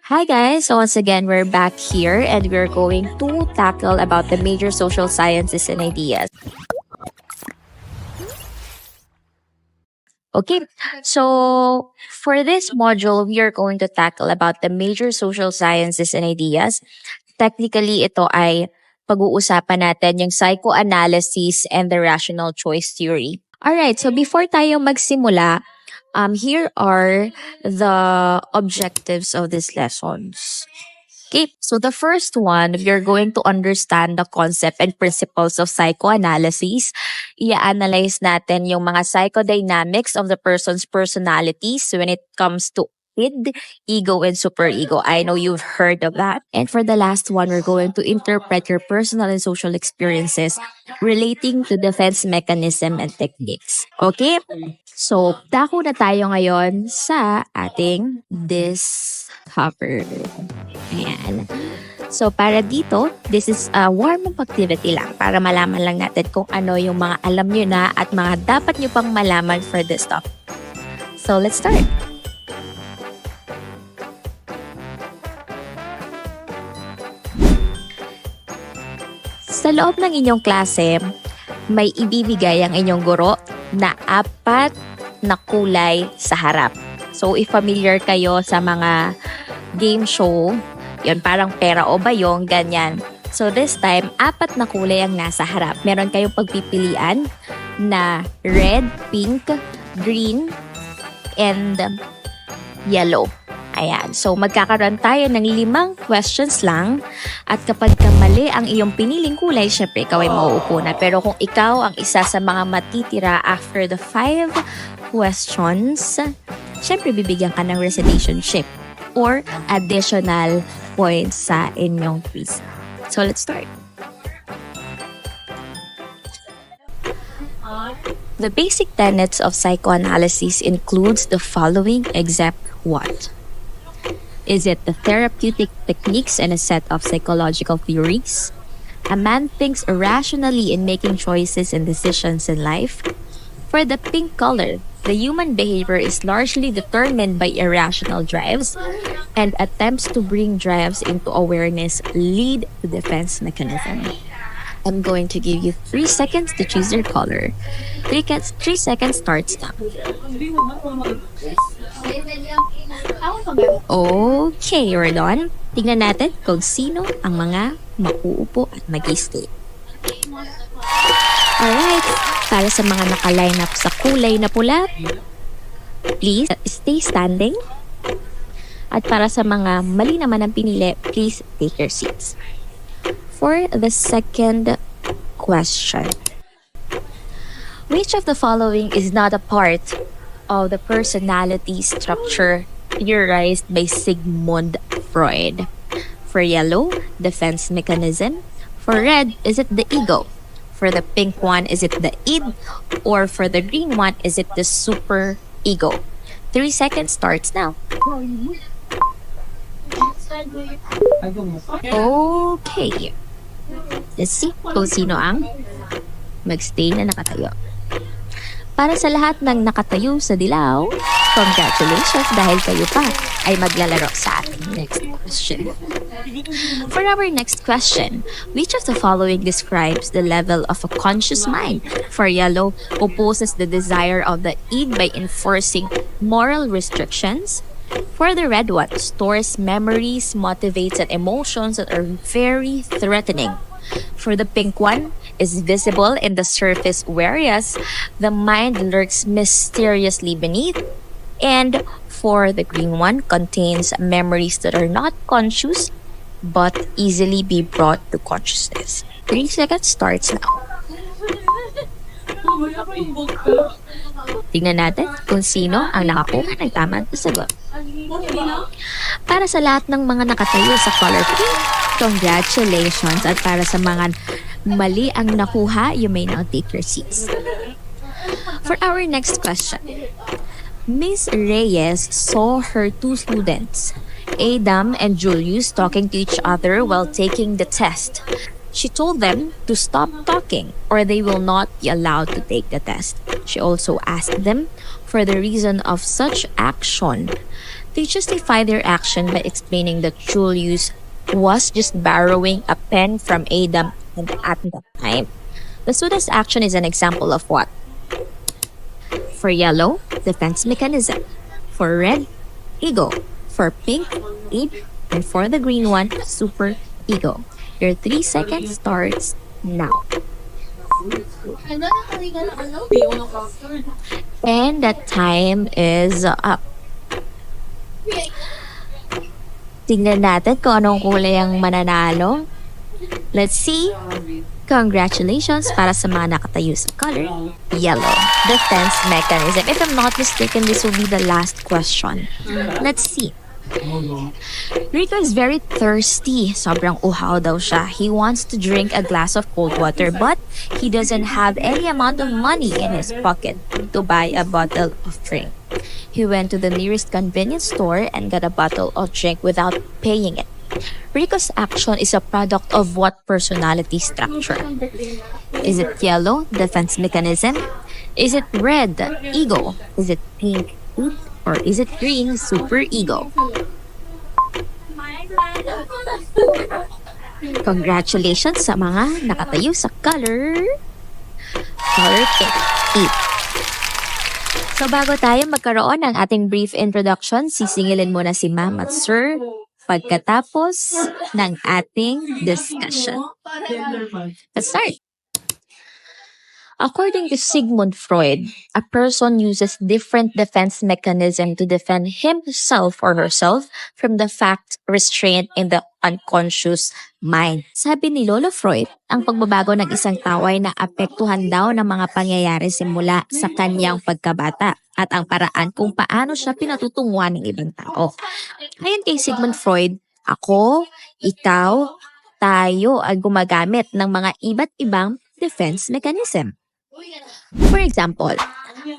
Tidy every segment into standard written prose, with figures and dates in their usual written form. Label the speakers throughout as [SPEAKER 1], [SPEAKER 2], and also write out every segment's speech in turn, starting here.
[SPEAKER 1] Hi guys, so once again we're back here and we're going to tackle about the major social sciences and ideas. Okay, so for this module we are going to tackle about the major social sciences and ideas. Technically ito ay pag-uusapan natin yung psychoanalysis and the rational choice theory. Alright, so before tayo magsimula, here are the objectives of these lessons. Okay, so the first one, you're going to understand the concept and principles of psychoanalysis. I-analyze natin yung mga psychodynamics of the person's personalities when it comes to id, ego, and superego. I know you've heard of that. And for the last one, we're going to interpret your personal and social experiences relating to defense mechanism and techniques. Okay? So, dako na tayo ngayon sa ating discover. Ayan. So, para dito, this is a warm-up activity lang para malaman lang natin kung ano yung mga alam nyo na at mga dapat nyo pang malaman for this topic. So, let's start. Sa loob ng inyong klase, may ibibigay ang inyong guro na 4 na kulay sa harap. So, if familiar kayo sa mga game show, yun parang pera o bayong, ganyan. So, this time, 4 na kulay ang nasa harap. Meron kayong pagpipilian na red, pink, green, and yellow. Ayan. So, magkakaroon tayo ng 5 questions lang. At kapag mali ang iyong piniling kulay, syempre, ikaw ay mauupo na. Pero kung ikaw ang isa sa mga matitira after the 5 questions, syempre, bibigyan ka ng recitation chip or additional points sa inyong quiz. So, let's start. The basic tenets of psychoanalysis includes the following except what? Is it the therapeutic techniques and a set of psychological theories? A man thinks irrationally in making choices and decisions in life. For the pink color, the human behavior is largely determined by irrational drives, and attempts to bring drives into awareness lead to defense mechanism. I'm going to give you 3 seconds to choose your color. 3 seconds starts now. Okay, we're done. Tignan natin kung sino ang mga mauupo at mag-stay. Alright, para sa mga naka-line up sa kulay na pula, please stay standing. At para sa mga mali naman ang pinili, please take your seats. For the second question, which of the following is not a part of the personality structure theorized by Sigmund Freud? For yellow, defense mechanism. For red, is it the ego? For the pink one, is it the id? Or for the green one, is it the super ego? 3 seconds starts now. Okay. Let's see kung sino ang magstay na nakatayo. Para sa lahat ng nakatayo sa dilaw, congratulations dahil kayo pa ay maglalaro sa ating next question. For our next question, which of the following describes the level of a conscious mind? For yellow, opposes the desire of the id by enforcing moral restrictions. For the red one, stores memories, motivates and emotions that are very threatening. For the pink one, is visible in the surface, whereas the mind lurks mysteriously beneath. And for the green one, contains memories that are not conscious but easily be brought to consciousness. 3 seconds starts now. Tingnan natin kung sino ang nakakuha ng tamang sagot. Para sa lahat ng mga nakatayo sa color pink, congratulations. At para sa mga mali ang nakuha, you may now take your seats. For our next question, Miss Reyes saw her 2 students, Adam and Julius, talking to each other while taking the test. She told them to stop talking or they will not be allowed to take the test. She also asked them for the reason of such action. They justify their action by explaining that Julius was just borrowing a pen from Adam and at the time. The student's action is an example of what? For yellow, defense mechanism. For red, ego. For pink, id. And for the green one, super ego. Your 3 seconds starts now. And that time is up. Tingnan natin kung anong kulay ang mananalo. Let's see. Congratulations para sa mga nakatayo sa color yellow. Defense mechanism. If I'm not mistaken, this will be the last question. Let's see. Rico is very thirsty. Sobrang uhaw daw siya. He wants to drink a glass of cold water but he doesn't have any amount of money in his pocket to buy a bottle of drink. He went to the nearest convenience store and got a bottle of drink without paying it. Rico's action is a product of what personality structure? Is it yellow, defense mechanism? Is it red, ego? Is it pink, id? Or is it green, super ego? Congratulations sa mga nakatayo sa color pink, id. So bago tayo magkaroon ng ating brief introduction, sisingilin muna si Ma'am at Sir pagkatapos ng ating discussion. Let's start. According to Sigmund Freud, a person uses different defense mechanisms to defend himself or herself from the fact restrained in the unconscious mind. Sabi ni Lolo Freud, ang pagbabago ng isang tao ay naapektuhan daw ng mga pangyayari simula sa kanyang pagkabata at ang paraan kung paano siya pinatutunguhan ng ibang tao. Ayon kay Sigmund Freud, ako, ikaw, tayo ay gumagamit ng mga iba't ibang defense mechanism. For example,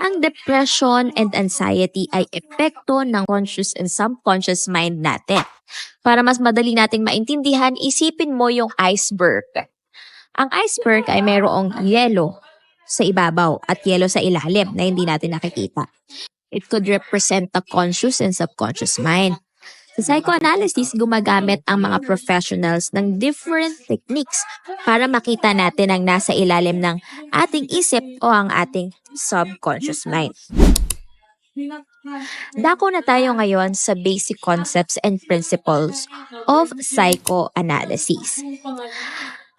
[SPEAKER 1] ang depression and anxiety ay epekto ng conscious and subconscious mind natin. Para mas madali nating maintindihan, isipin mo yung iceberg. Ang iceberg ay mayroong yelo sa ibabaw at yelo sa ilalim na hindi natin nakikita. It could represent the conscious and subconscious mind. Sa psychoanalysis, gumagamit ang mga professionals ng different techniques para makita natin ang nasa ilalim ng ating isip o ang ating subconscious mind. Dako na tayo ngayon sa basic concepts and principles of psychoanalysis.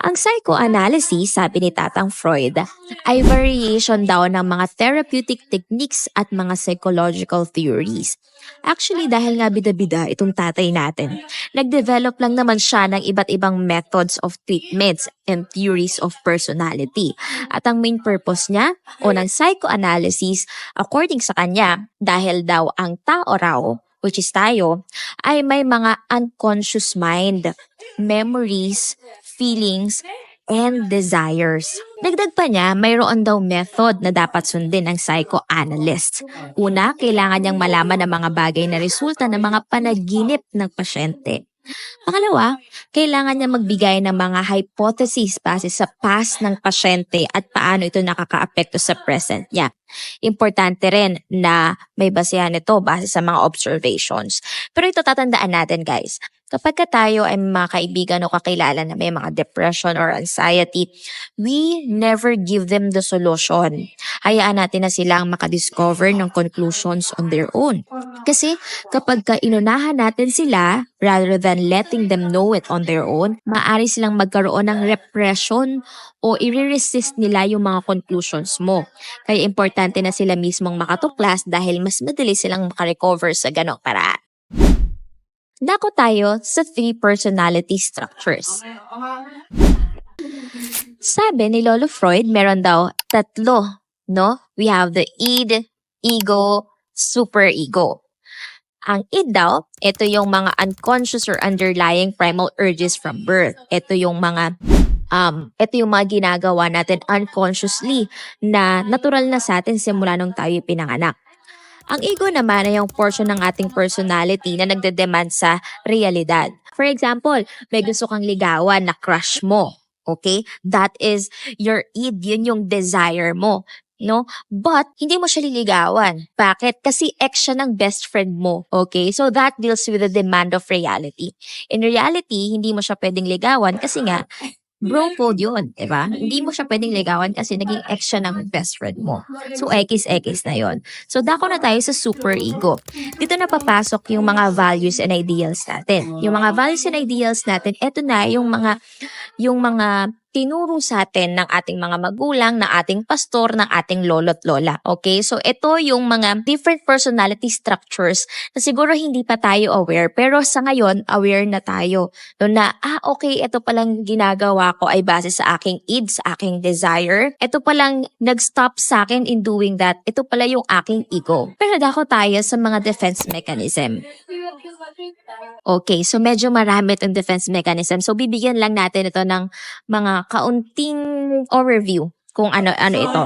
[SPEAKER 1] Ang psychoanalysis, sabi ni Tatang Freud, ay variation daw ng mga therapeutic techniques at mga psychological theories. Actually, dahil nga bida-bida itong tatay natin, nag-develop lang naman siya ng iba't ibang methods of treatments and theories of personality. At ang main purpose niya, o ng psychoanalysis, according sa kanya, dahil daw ang tao raw, which is tayo, ay may mga unconscious mind, memories, feelings, and desires. Dagdag pa niya, mayroon daw method na dapat sundin ng psychoanalyst. Una, kailangan niyang malaman ang mga bagay na resulta ng mga panaginip ng pasyente. Pangalawa, kailangan niya magbigay ng mga hypotheses base sa past ng pasyente at paano ito nakakaapekto sa present niya. Importante rin na may basehan ito base sa mga observations. Pero ito tatandaan natin guys, kapag tayo ay mga kaibigan o kakilala na may mga depression or anxiety, we never give them the solution. Hayaan natin na silang makadiscover ng conclusions on their own. Kasi kapag inunahan natin sila, rather than letting them know it on their own, maaari silang magkaroon ng repression o i-resist nila yung mga conclusions mo. Kaya importante na sila mismong makatuklas dahil mas madali silang makarecover sa ganong paraan. Dako tayo sa 3 personality structures. Sabi ni Lolo Freud, meron daw 3, no? We have the id, ego, superego. Ang id daw, ito yung mga unconscious or underlying primal urges from birth. Ito yung mga ginagawa natin unconsciously na natural na sa atin simula nung tayo pinanganak. Ang ego naman ay yung portion ng ating personality na nagde-demand sa realidad. For example, may gusto kang ligawan na crush mo. Okay? That is your id. Yun yung desire mo. no? But, hindi mo siya liligawan. Bakit? Kasi ex siya ng best friend mo. Okay? So, that deals with the demand of reality. In reality, hindi mo siya pwedeng ligawan kasi nga, bro code yun, diba? Hindi mo siya pwedeng ligawan kasi naging ex siya ng best friend mo. So, X na yon. So, dako na tayo sa super ego. Dito na papasok yung mga values and ideals natin. Yung mga values and ideals natin, eto na yung mga tinuro sa atin ng ating mga magulang, ng ating pastor, ng ating lolo't lola. Okay? So, ito yung mga different personality structures na siguro hindi pa tayo aware. Pero sa ngayon, aware na tayo. No, na, okay, ito palang ginagawa ko ay base sa aking needs, sa aking desire. Ito palang nag-stop sa akin in doing that. Ito pala yung aking ego. Pero dako tayo sa mga defense mechanism. Okay, so medyo marami itong defense mechanism. So bibigyan lang natin ito ng mga kaunting overview kung ano ito.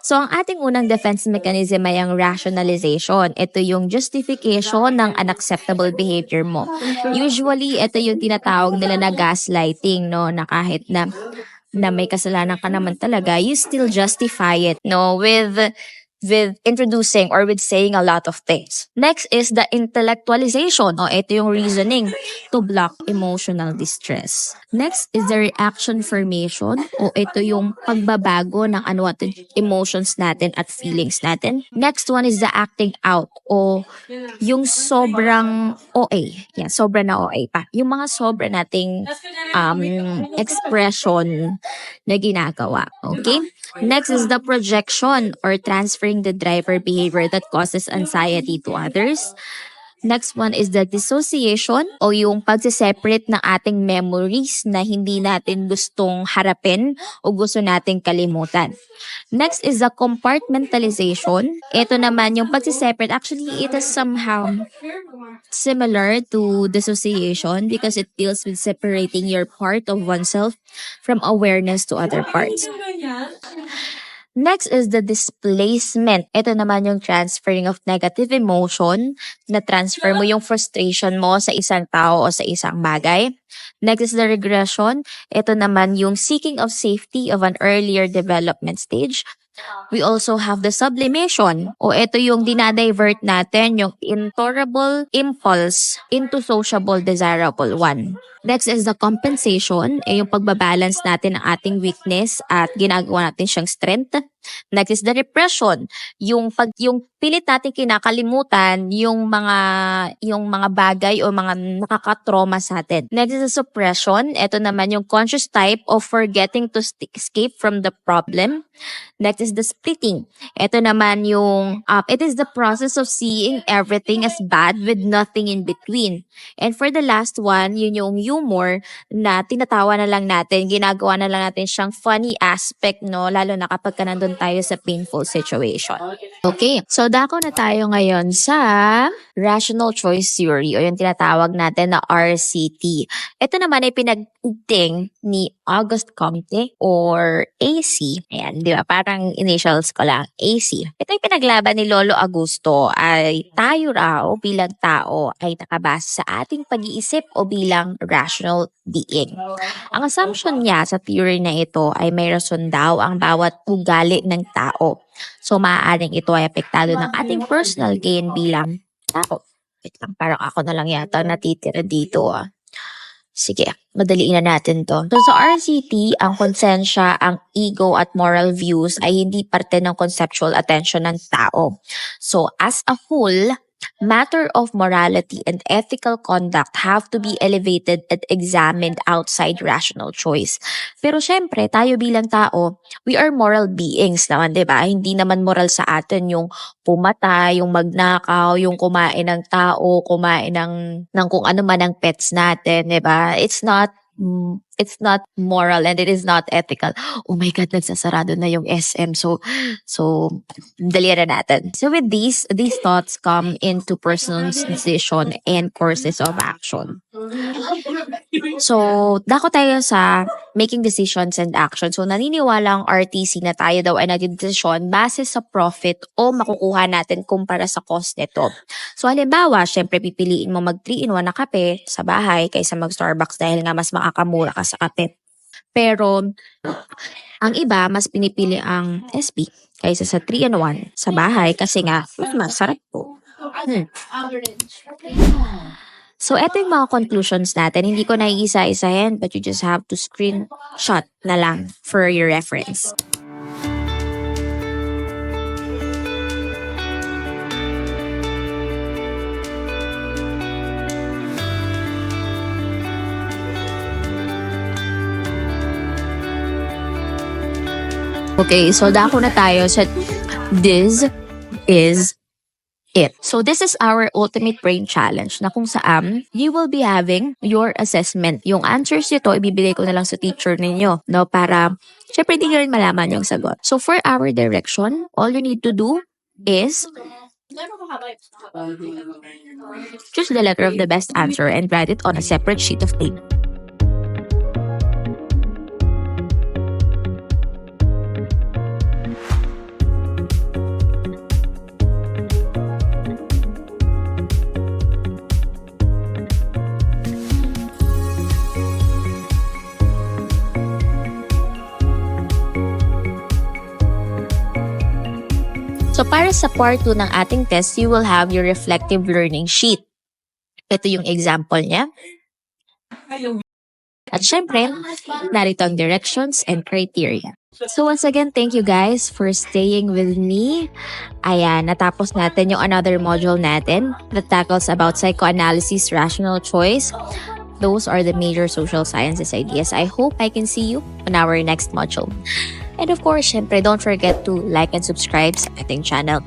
[SPEAKER 1] So ang ating unang defense mechanism ay ang rationalization. Ito yung justification ng unacceptable behavior mo. Usually, ito yung tinatawag nila na gaslighting, no? Na kahit na may kasalanan ka naman talaga, you still justify it, no? With introducing or with saying a lot of things. Next is the intellectualization. Ito yung reasoning to block emotional distress. Next is the reaction formation. Ito yung pagbabago ng emotions natin at feelings natin. Next one is the acting out yung sobrang OA. Yeah, sobra na OA pa. Yung mga sobra nating expression na ginagawa. Okay? Next is the projection or transferring the driver behavior that causes anxiety to others. Next one is the dissociation o yung pagsiseparate ng ating memories na hindi natin gustong harapin o gusto nating kalimutan. Next is the compartmentalization. Ito naman yung pagsiseparate. Actually, it is somehow similar to dissociation because it deals with separating your part of oneself from awareness to other parts. Next is the displacement. Ito naman yung transferring of negative emotion, na transfer mo yung frustration mo sa isang tao o sa isang bagay. Next is the regression. Ito naman yung seeking of safety of an earlier development stage. We also have the sublimation ito yung dinadivert natin yung intolerable impulse into sociable desirable one. Next is the compensation, yung pagbabalance natin ng ating weakness at ginagawa natin siyang strength. Next is the repression, yung pilit natin kinakalimutan yung mga bagay o mga nakaka-trauma sa atin. Next is the suppression, ito naman yung conscious type of forgetting to escape from the problem. Next is the splitting. Ito naman yung, it is the process of seeing everything as bad with nothing in between. And for the last one, yun yung humor na tinatawa na lang natin, ginagawa na lang natin siyang funny aspect, no? Lalo na kapag nandun tayo sa painful situation. Okay, so dako na tayo ngayon sa rational choice theory o yung tinatawag natin na RCT. Ito naman ay pinag-igting ni Auguste Comte or AC. Ayan, di ba? Parang initials ko lang, AC. Ito yung pinaglaban ni Lolo Augusto ay tayo raw bilang tao ay nakabase sa ating pag-iisip o bilang rational being. Ang assumption niya sa theory na ito ay may rason daw ang bawat ugali ng tao. So, maaaring ito ay apektado ng ating personal gain bilang tao. Wait lang, parang ako na lang yata natitira dito. Sige, madaliin na natin to. So sa RCT, ang konsensya, ang ego at moral views ay hindi parte ng conceptual attention ng tao. So as a whole, matter of morality and ethical conduct have to be elevated and examined outside rational choice. Pero syempre, tayo bilang tao, we are moral beings naman, di ba? Hindi naman moral sa atin yung pumatay, yung magnakaw, yung kumain ng tao, kumain ng kung ano man ang pets natin, di ba? It's not moral and it is not ethical. Oh my God, nagsasarado na yung SM. So dalian na natin. So with these thoughts come into personal decision and courses of action. So, dako tayo sa making decisions and action. So, naniniwala ang RTC na tayo daw ay nagdedesisyon base sa profit o makukuha natin kumpara sa cost nito. So, halimbawa, syempre pipiliin mo mag 3-in-1 na kape sa bahay kaysa mag Starbucks dahil nga mas makakamura ka sa kape. Pero ang iba, mas pinipili ang SB kaysa sa 3-in-1 sa bahay kasi nga, mas masarap po. So, eto yung mga conclusions natin. Hindi ko naiisa-isahin, but you just have to screenshot na lang for your reference. Okay, so dako na tayo sa this is it. So this is our ultimate brain challenge na kung saan you will be having your assessment. Yung answers nito, ibibigay ko na lang sa teacher ninyo, no? Para, syempre, di nyo rin malaman yung sagot. So for our direction, all you need to do is choose the letter of the best answer and write it on a separate sheet of paper. So, para sa part 2 ng ating test, you will have your reflective learning sheet. Ito yung example niya. At syempre, narito ang directions and criteria. So, once again, thank you guys for staying with me. Ayan, natapos natin yung another module natin that tackles about psychoanalysis, rational choice. Those are the major social sciences ideas. I hope I can see you on our next module. And of course, syempre, don't forget to like and subscribe sa ating channel.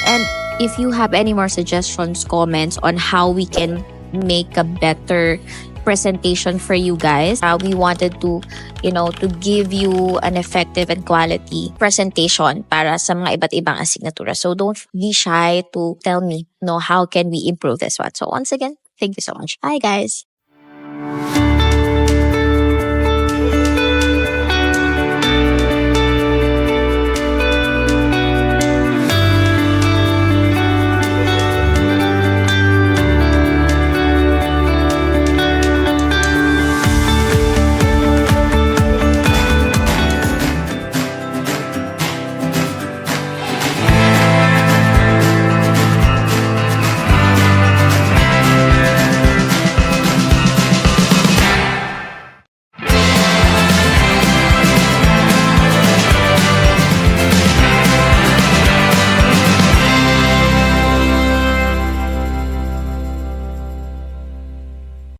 [SPEAKER 1] And if you have any more suggestions, comments on how we can make a better presentation for you guys, we wanted to, to give you an effective and quality presentation para sa mga iba't ibang asignatura. So don't be shy to tell me, how can we improve this one. So once again, thank you so much. Bye, guys.